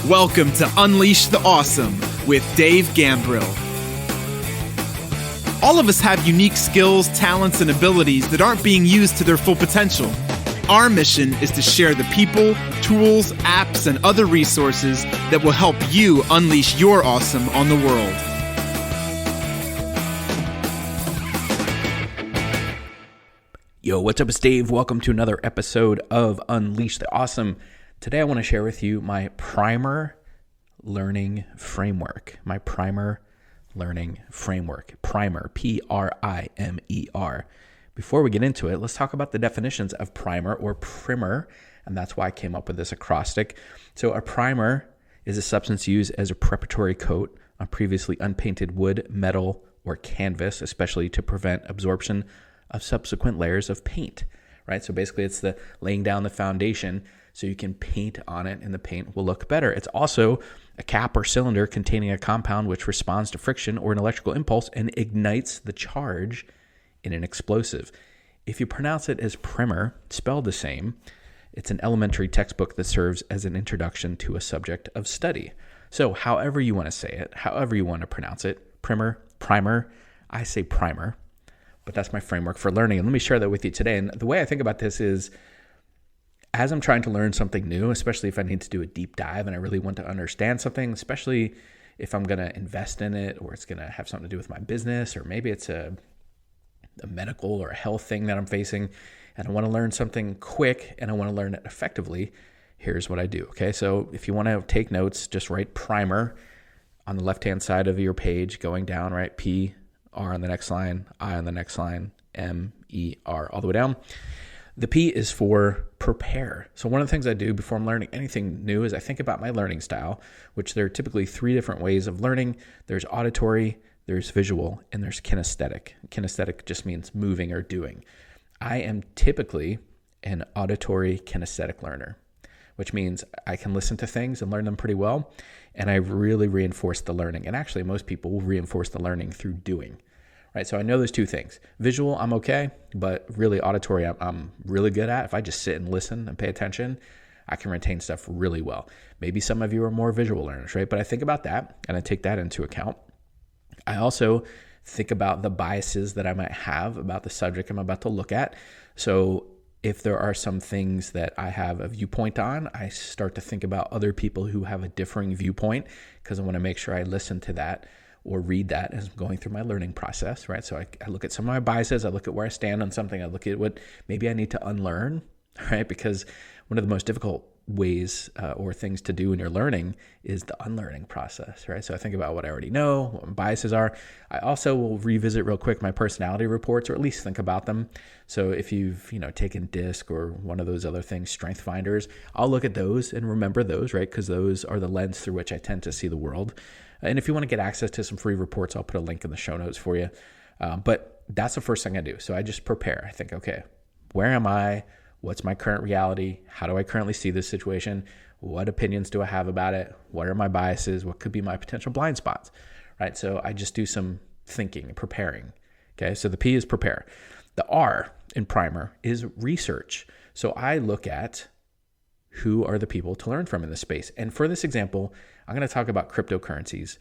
Welcome to Unleash the Awesome with Dave Gambrill. All of us have unique skills, talents, and abilities that aren't being used to their full potential. Our mission is to share the people, tools, apps, and other resources that will help you unleash your awesome on the world. Yo, what's up? It's Dave. Welcome to another episode of Unleash the Awesome. Today I want to share with you my primer learning framework. Primer, P-R-I-M-E-R. Before we get into it, let's talk about the definitions of primer or primer, and that's why I came up with this acrostic. So a primer is a substance used as a preparatory coat on previously unpainted wood, metal, or canvas, especially to prevent absorption of subsequent layers of paint, right? So basically it's the laying down the foundation so you can paint on it and the paint will look better. It's also a cap or cylinder containing a compound which responds to friction or an electrical impulse and ignites the charge in an explosive. If you pronounce it as primer, spelled the same, it's an elementary textbook that serves as an introduction to a subject of study. So however you want to say it, however you want to pronounce it, primer, I say primer, but that's my framework for learning. And let me share that with you today. And the way I think about this is, as I'm trying to learn something new, especially if I need to do a deep dive and I really want to understand something, especially if I'm going to invest in it or it's going to have something to do with my business, or maybe it's a medical or a health thing that I'm facing and I want to learn something quick and I want to learn it effectively, here's what I do. Okay, so if you want to take notes, just write primer on the left-hand side of your page going down, right? P, R on the next line, I on the next line, M, E, R, all the way down. The P is for prepare. So one of the things I do before I'm learning anything new is I think about my learning style, which there are typically three different ways of learning. There's auditory, there's visual, and there's kinesthetic. Kinesthetic just means moving or doing. I am typically an auditory kinesthetic learner, which means I can listen to things and learn them pretty well, and I really reinforce the learning. And actually, most people will reinforce the learning through doing. Right, so I know there's two things. Visual, I'm okay, but really auditory, I'm really good at. If I just sit and listen and pay attention, I can retain stuff really well. Maybe some of you are more visual learners, right? But I think about that and I take that into account. I also think about the biases that I might have about the subject I'm about to look at. So if there are some things that I have a viewpoint on, I start to think about other people who have a differing viewpoint because I want to make sure I listen to that or read that as I'm going through my learning process, right? So I look at some of my biases, I look at where I stand on something, I look at what maybe I need to unlearn, right? Because one of the most difficult ways or things to do when you're learning is the unlearning process, right? So I think about what I already know, what my biases are. I also will revisit real quick my personality reports, or at least think about them. So if you've taken DISC or one of those other things, strengthsfinders, I'll look at those and remember those, right? Because those are the lens through which I tend to see the world. And if you want to get access to some free reports, I'll put a link in the show notes for you. But that's the first thing I do. So I just prepare. I think, okay, where am I? What's my current reality? How do I currently see this situation? What opinions do I have about it? What are my biases? What could be my potential blind spots, right? So I just do some thinking and preparing. Okay, so the P is prepare. The R in primer is research. So I look at who are the people to learn from in this space. And for this example, I'm going to talk about cryptocurrencies.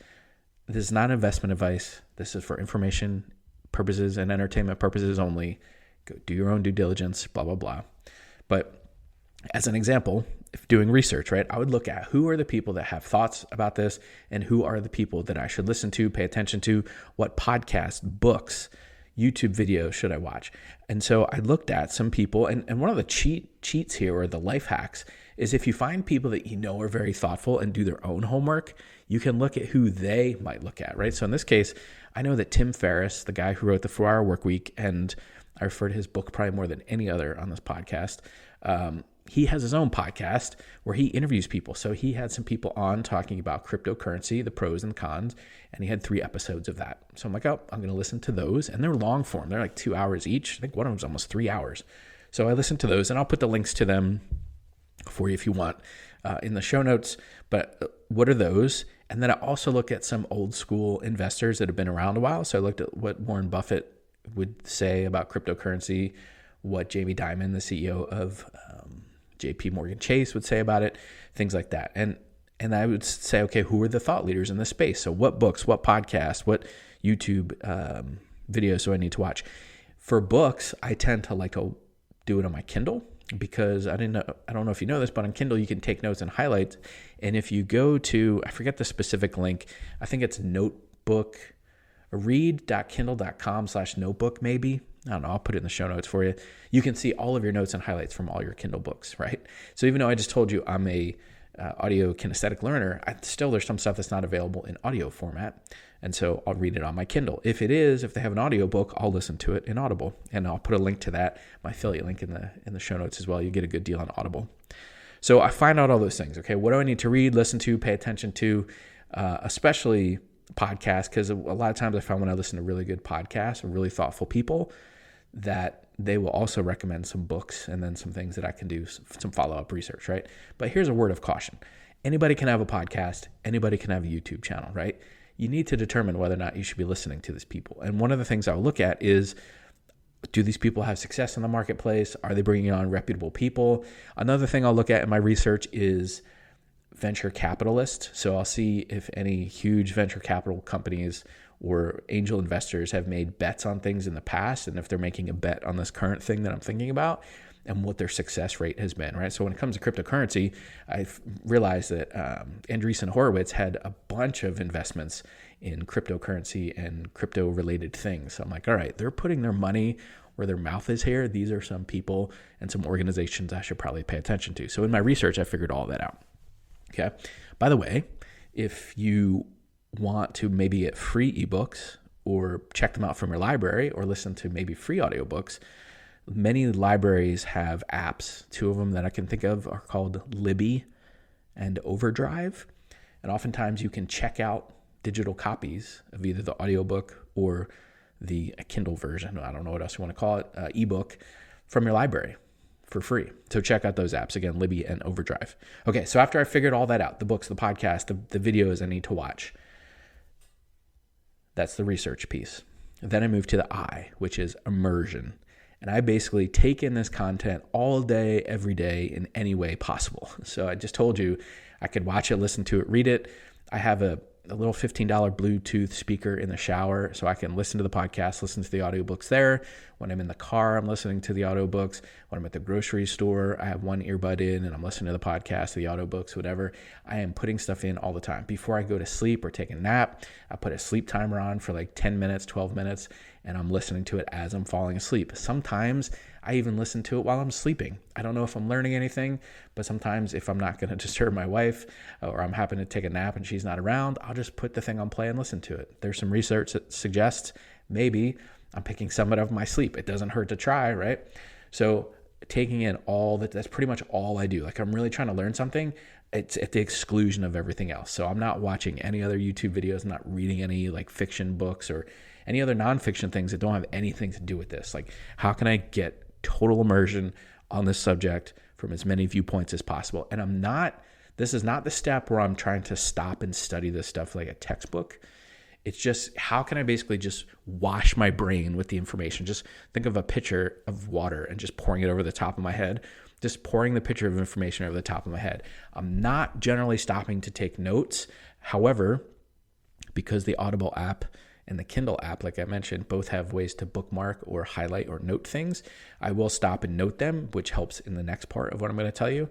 This is not investment advice. This is for information purposes and entertainment purposes only. Go do your own due diligence, blah, blah, blah. But as an example, if doing research, right, I would look at who are the people that have thoughts about this and who are the people that I should listen to, pay attention to, what podcasts, books, YouTube videos should I watch? And so I looked at some people, and one of the cheats here, or the life hacks, is if you find people that you know are very thoughtful and do their own homework, you can look at who they might look at, right? So in this case, I know that Tim Ferriss, the guy who wrote the 4-Hour Workweek, and I refer to his book probably more than any other on this podcast, he has his own podcast where he interviews people. So he had some people on talking about cryptocurrency, the pros and cons, and he had 3 episodes of that. So I'm like, oh, I'm going to listen to those. And they're long form. They're like 2 hours each. I think one of them's almost 3 hours. So I listened to those, and I'll put the links to them for you if you want in the show notes. But what are those? And then I also look at some old school investors that have been around a while. So I looked at what Warren Buffett would say about cryptocurrency, what Jamie Dimon, the CEO of JP Morgan Chase, would say about it, things like that. And And I would say, okay, who are the thought leaders in this space? So what books, what podcasts, what YouTube videos do I need to watch? For books, I tend to like to do it on my Kindle, because I don't know if you know this, but on Kindle, you can take notes and highlights. And if you go to, I forget the specific link, I think it's read.kindle.com/notebook maybe. I don't know. I'll put it in the show notes for you. You can see all of your notes and highlights from all your Kindle books, right? So even though I just told you I'm a audio kinesthetic learner, there's some stuff that's not available in audio format. And so I'll read it on my Kindle. If they have an audio book, I'll listen to it in Audible. And I'll put a link to that, my affiliate link in the show notes as well. You get a good deal on Audible. So I find out all those things. Okay, what do I need to read, listen to, pay attention to, especially podcasts? Because a lot of times I find when I listen to really good podcasts and really thoughtful people, that they will also recommend some books and then some things that I can do, some follow-up research, right? But here's a word of caution. Anybody can have a podcast. Anybody can have a YouTube channel, right? You need to determine whether or not you should be listening to these people. And one of the things I'll look at is, do these people have success in the marketplace? Are they bringing on reputable people? Another thing I'll look at in my research is venture capitalists. So I'll see if any huge venture capital companies or angel investors have made bets on things in the past, and if they're making a bet on this current thing that I'm thinking about, and what their success rate has been, right? So when it comes to cryptocurrency, I've realized that Andreessen Horowitz had a bunch of investments in cryptocurrency and crypto-related things. So I'm like, all right, they're putting their money where their mouth is here. These are some people and some organizations I should probably pay attention to. So in my research, I figured all that out. Okay. By the way, if you want to maybe get free ebooks or check them out from your library or listen to maybe free audiobooks, many libraries have apps. Two of them that I can think of are called Libby and Overdrive. And oftentimes you can check out digital copies of either the audiobook or the Kindle version, I don't know what else you want to call it, ebook from your library for free. So check out those apps. Again, Libby and Overdrive. Okay, so after I figured all that out, the books, the podcast, the videos I need to watch, that's the research piece. Then I move to the I, which is immersion. And I basically take in this content all day, every day, in any way possible. So I just told you I could watch it, listen to it, read it. I have a little $15 Bluetooth speaker in the shower, so I can listen to the podcast, listen to the audiobooks there. When I'm in the car, I'm listening to the audiobooks. When I'm at the grocery store, I have one earbud in and I'm listening to the podcast, the audiobooks, whatever. I am putting stuff in all the time. Before I go to sleep or take a nap, I put a sleep timer on for like 10 minutes, 12 minutes, and I'm listening to it as I'm falling asleep. Sometimes I even listen to it while I'm sleeping. I don't know if I'm learning anything, but sometimes if I'm not going to disturb my wife or I'm happen to take a nap and she's not around, I'll just put the thing on play and listen to it. There's some research that suggests maybe I'm picking some of my sleep. It doesn't hurt to try, right? So taking in that's pretty much all I do. Like I'm really trying to learn something. It's at the exclusion of everything else. So I'm not watching any other YouTube videos. I'm not reading any like fiction books or any other nonfiction things that don't have anything to do with this. Like how can I get total immersion on this subject from as many viewpoints as possible? And this is not the step where I'm trying to stop and study this stuff like a textbook. It's just, how can I basically just wash my brain with the information? Just think of a pitcher of water and just pouring it over the top of my head, just pouring the pitcher of information over the top of my head. I'm not generally stopping to take notes. However, because the Audible app and the Kindle app, like I mentioned, both have ways to bookmark or highlight or note things, I will stop and note them, which helps in the next part of what I'm going to tell you.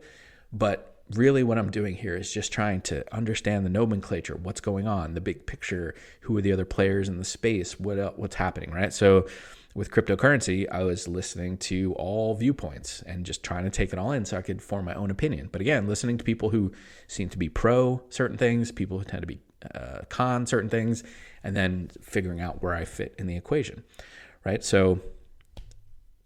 But really what I'm doing here is just trying to understand the nomenclature, what's going on, the big picture, who are the other players in the space, what's happening, right? So with cryptocurrency, I was listening to all viewpoints and just trying to take it all in so I could form my own opinion. But again, listening to people who seem to be pro certain things, people who tend to be con certain things, and then figuring out where I fit in the equation, right? So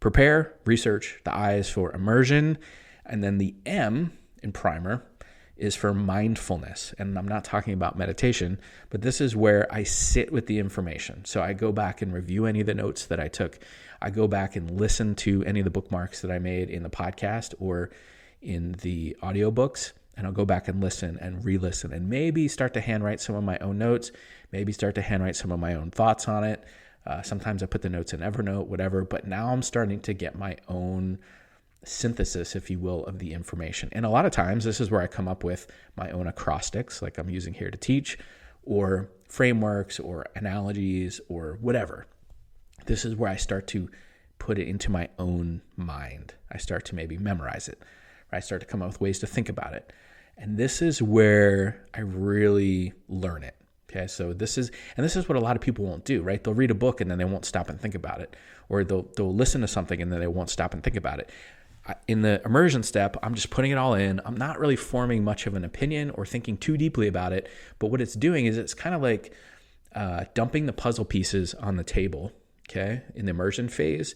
prepare, research. The I is for immersion, and then the M in primer is for mindfulness. And I'm not talking about meditation, but this is where I sit with the information. So I go back and review any of the notes that I took. I go back and listen to any of the bookmarks that I made in the podcast or in the audiobooks, and I'll go back and listen and re-listen and maybe start to handwrite some of my own notes, maybe start to handwrite some of my own thoughts on it. Sometimes I put the notes in Evernote, whatever, but now I'm starting to get my own synthesis, if you will, of the information. And a lot of times this is where I come up with my own acrostics, like I'm using here to teach, or frameworks or analogies or whatever. This is where I start to put it into my own mind. I start to maybe memorize it, or I start to come up with ways to think about it. And this is where I really learn it. Okay, so this is what a lot of people won't do, right? They'll read a book and then they won't stop and think about it, or they'll listen to something and then they won't stop and think about it. In the immersion step, I'm just putting it all in. I'm not really forming much of an opinion or thinking too deeply about it, but what it's doing is it's kind of like dumping the puzzle pieces on the table, okay, in the immersion phase,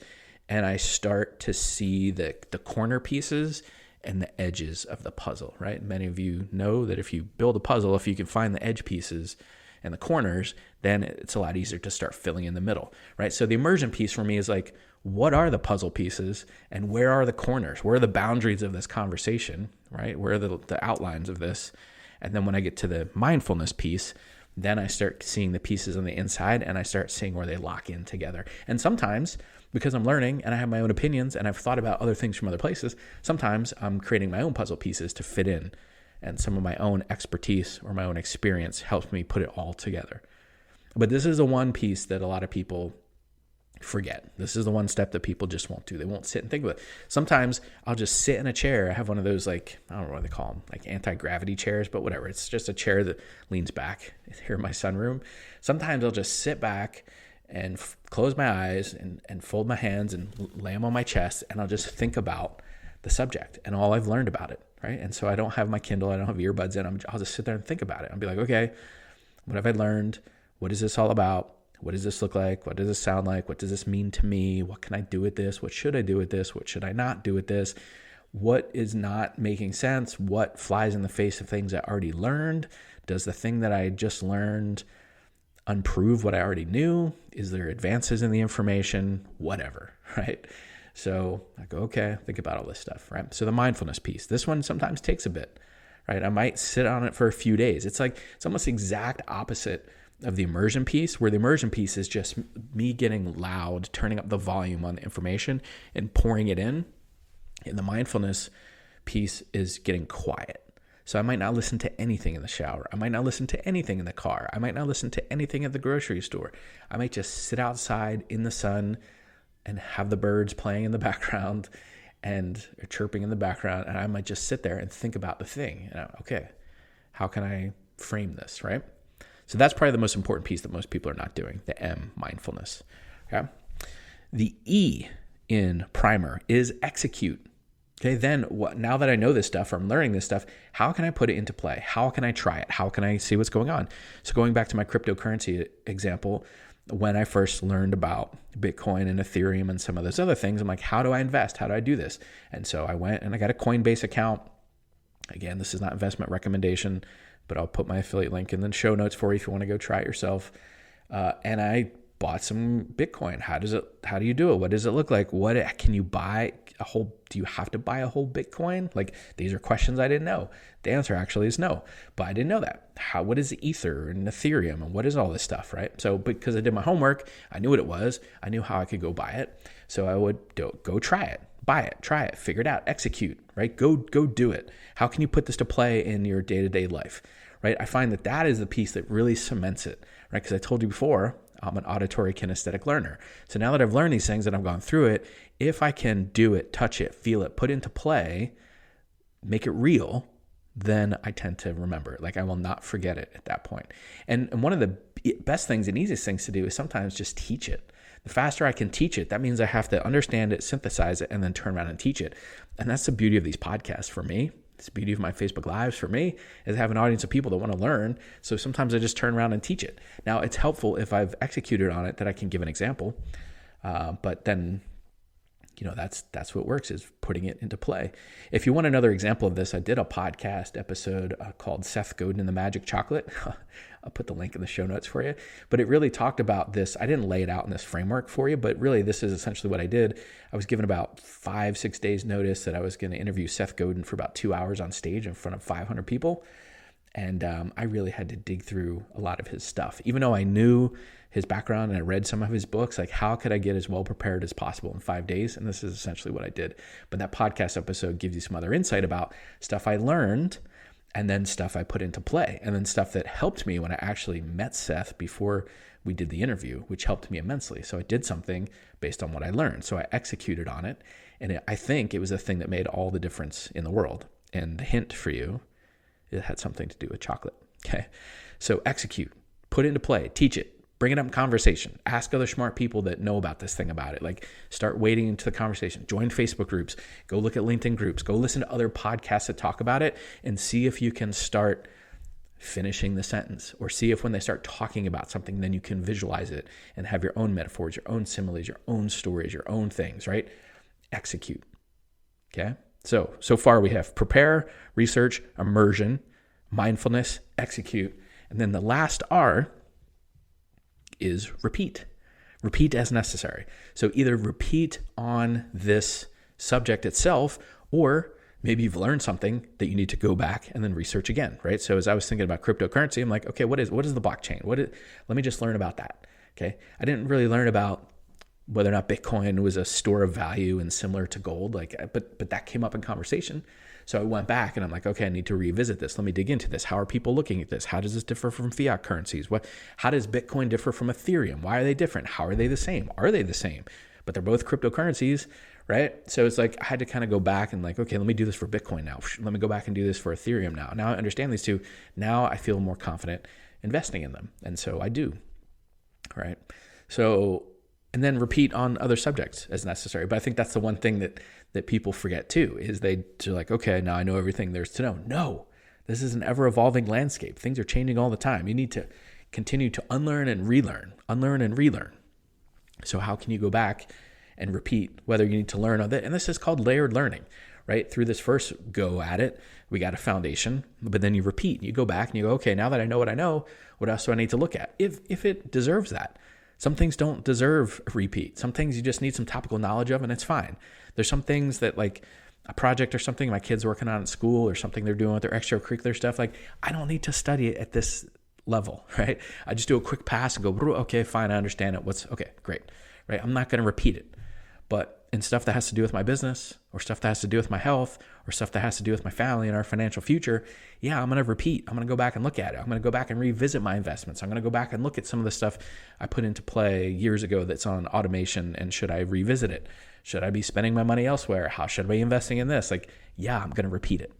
and I start to see the corner pieces and the edges of the puzzle, right? Many of you know that if you build a puzzle, if you can find the edge pieces and the corners, then it's a lot easier to start filling in the middle, right? So the immersion piece for me is like, what are the puzzle pieces and where are the corners? Where are the boundaries of this conversation, right? Where are the outlines of this? And then when I get to the mindfulness piece, then I start seeing the pieces on the inside and I start seeing where they lock in together. And sometimes, because I'm learning and I have my own opinions and I've thought about other things from other places, sometimes I'm creating my own puzzle pieces to fit in, and some of my own expertise or my own experience helps me put it all together. But this is the one piece that a lot of people forget. This is the one step that people just won't do. They won't sit and think about it. Sometimes I'll just sit in a chair. I have one of those, like, I don't know what they call them, like anti-gravity chairs, but whatever. It's just a chair that leans back here in my sunroom. Sometimes I'll just sit back and close my eyes and fold my hands and lay them on my chest, and I'll just think about the subject and all I've learned about it, right? And so I don't have my Kindle, I don't have earbuds in. I'll just sit there and think about it. I'll be like, okay, what have I learned? What is this all about? What does this look like? What does this sound like? What does this mean to me? What can I do with this? What should I do with this? What should I not do with this? What is not making sense? What flies in the face of things I already learned? Does the thing that I just learned unprove what I already knew? Is there advances in the information? Whatever, right? So I go, okay, think about all this stuff, right? So the mindfulness piece, this one sometimes takes a bit, right? I might sit on it for a few days. It's almost the exact opposite of the immersion piece, where the immersion piece is just me getting loud, turning up the volume on the information and pouring it in. And the mindfulness piece is getting quiet. So I might not listen to anything in the shower. I might not listen to anything in the car. I might not listen to anything at the grocery store. I might just sit outside in the sun and have the birds playing in the background and chirping in the background. And I might just sit there and think about the thing. And okay, how can I frame this, right? So that's probably the most important piece that most people are not doing, the M, mindfulness. Okay. The E in primer is execute. Okay, then now that I know this stuff, or I'm learning this stuff, how can I put it into play? How can I try it? How can I see what's going on? So going back to my cryptocurrency example, when I first learned about Bitcoin and Ethereum and some of those other things, I'm like, how do I invest? How do I do this? And so I went and I got a Coinbase account. Again, this is not investment recommendation, but I'll put my affiliate link in the show notes for you if you want to go try it yourself. And I bought some Bitcoin. How do you do it? What does it look like? What can you buy do you have to buy a whole Bitcoin? Like, these are questions I didn't know. The answer actually is no, but I didn't know that. What is Ether and Ethereum and what is all this stuff, right? So because I did my homework, I knew what it was. I knew how I could go buy it. So I would go try it, buy it, try it, figure it out, execute, right? Go do it. How can you put this to play in your day-to-day life, right? I find that is the piece that really cements it, right? Because I told you before, I'm an auditory kinesthetic learner. So now that I've learned these things and I've gone through it, if I can do it, touch it, feel it, put into play, make it real, then I tend to remember it. Like, I will not forget it at that point. And one of the best things and easiest things to do is sometimes just teach it. The faster I can teach it, that means I have to understand it, synthesize it, and then turn around and teach it. And that's the beauty of these podcasts for me. It's the beauty of my Facebook Lives for me, is have an audience of people that want to learn. So sometimes I just turn around and teach it. Now, it's helpful if I've executed on it that I can give an example. But then, that's what works, is putting it into play. If you want another example of this, I did a podcast episode called Seth, Godin and the Magic Chocolate. I'll put the link in the show notes for you. But it really talked about this. I didn't lay it out in this framework for you, but really this is essentially what I did. I was given about 5-6 days notice that I was going to interview Seth Godin for about 2 hours on stage in front of 500 people. And I really had to dig through a lot of his stuff. Even though I knew his background and I read some of his books, like how could I get as well prepared as possible in 5 days? And this is essentially what I did. But that podcast episode gives you some other insight about stuff I learned and then stuff I put into play and then stuff that helped me when I actually met Seth before we did the interview, which helped me immensely. So I did something based on what I learned. So I executed on it. And I think it was the thing that made all the difference in the world. And the hint for you, it had something to do with chocolate. Okay. So execute, put it into play, teach it, bring it up in conversation, ask other smart people that know about this thing about it. Like start wading into the conversation, join Facebook groups, go look at LinkedIn groups, go listen to other podcasts that talk about it and see if you can start finishing the sentence or see if when they start talking about something, then you can visualize it and have your own metaphors, your own similes, your own stories, your own things, right? Execute. Okay. So far we have prepare, research, immersion, mindfulness, execute. And then the last R is repeat. Repeat as necessary. So either repeat on this subject itself, or maybe you've learned something that you need to go back and then research again, right? So as I was thinking about cryptocurrency, I'm like, okay, what is the blockchain? Let me just learn about that. Okay. I didn't really learn about whether or not Bitcoin was a store of value and similar to gold, but that came up in conversation. So I went back and I'm like, okay, I need to revisit this. Let me dig into this. How are people looking at this? How does this differ from fiat currencies? How does Bitcoin differ from Ethereum? Why are they different? How are they the same? Are they the same? But they're both cryptocurrencies, right? So it's like I had to kind of go back and like, okay, let me do this for Bitcoin now. Let me go back and do this for Ethereum now. Now I understand these two. Now I feel more confident investing in them. And so I do, right? So, and then repeat on other subjects as necessary. But I think that's the one thing that people forget too, is they're like, okay, now I know everything there's to know. No, this is an ever evolving landscape. Things are changing all the time. You need to continue to unlearn and relearn. So how can you go back and repeat whether you need to learn on that? And this is called layered learning, right? Through this first go at it, we got a foundation, but then you repeat, you go back and you go, okay, now that I know what I know, what else do I need to look at? If it deserves that. Some things don't deserve a repeat. Some things you just need some topical knowledge of, and it's fine. There's some things that, like a project or something my kid's working on at school or something they're doing with their extracurricular stuff, like I don't need to study it at this level, right? I just do a quick pass and go, okay, fine, I understand it. Okay, great, right? I'm not going to repeat it. But in stuff that has to do with my business or stuff that has to do with my health or stuff that has to do with my family and our financial future, yeah, I'm going to repeat. I'm going to go back and look at it. I'm going to go back and revisit my investments. I'm going to go back and look at some of the stuff I put into play years ago that's on automation, and should I revisit it? Should I be spending my money elsewhere? How should I be investing in this? Like, yeah, I'm going to repeat it.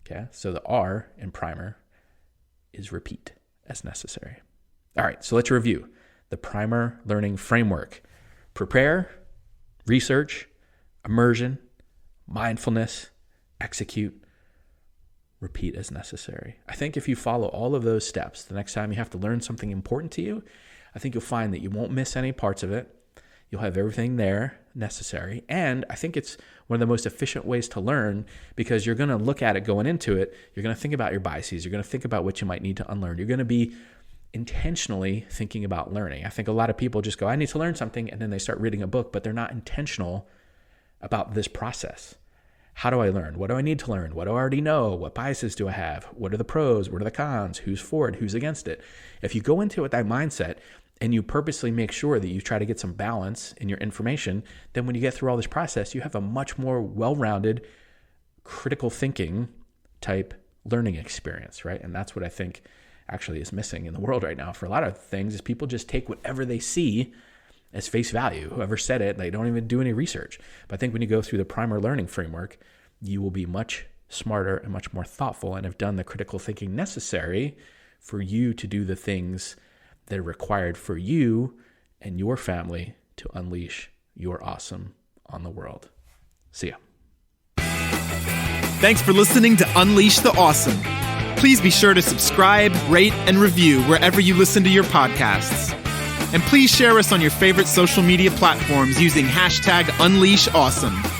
Okay, so the R in primer is repeat as necessary. All right, so let's review the primer learning framework. Prepare, research, immersion, mindfulness, execute, repeat as necessary. I think if you follow all of those steps, the next time you have to learn something important to you, I think you'll find that you won't miss any parts of it. You'll have everything there necessary. And I think it's one of the most efficient ways to learn, because you're going to look at it going into it. You're going to think about your biases. You're going to think about what you might need to unlearn. You're going to be intentionally thinking about learning. I think a lot of people just go, I need to learn something, and then they start reading a book, but they're not intentional about this process. How do I learn? What do I need to learn? What do I already know? What biases do I have? What are the pros? What are the cons? Who's for it? Who's against it? If you go into it with that mindset and you purposely make sure that you try to get some balance in your information, then when you get through all this process, you have a much more well-rounded, critical thinking type learning experience, right? And that's what I think actually is missing in the world right now for a lot of things, is people just take whatever they see as face value. Whoever said it, they don't even do any research. But I think when you go through the primer learning framework, you will be much smarter and much more thoughtful and have done the critical thinking necessary for you to do the things that are required for you and your family to unleash your awesome on the world. See ya. Thanks for listening to Unleash the Awesome. Please be sure to subscribe, rate, and review wherever you listen to your podcasts. And please share us on your favorite social media platforms using #UnleashAwesome.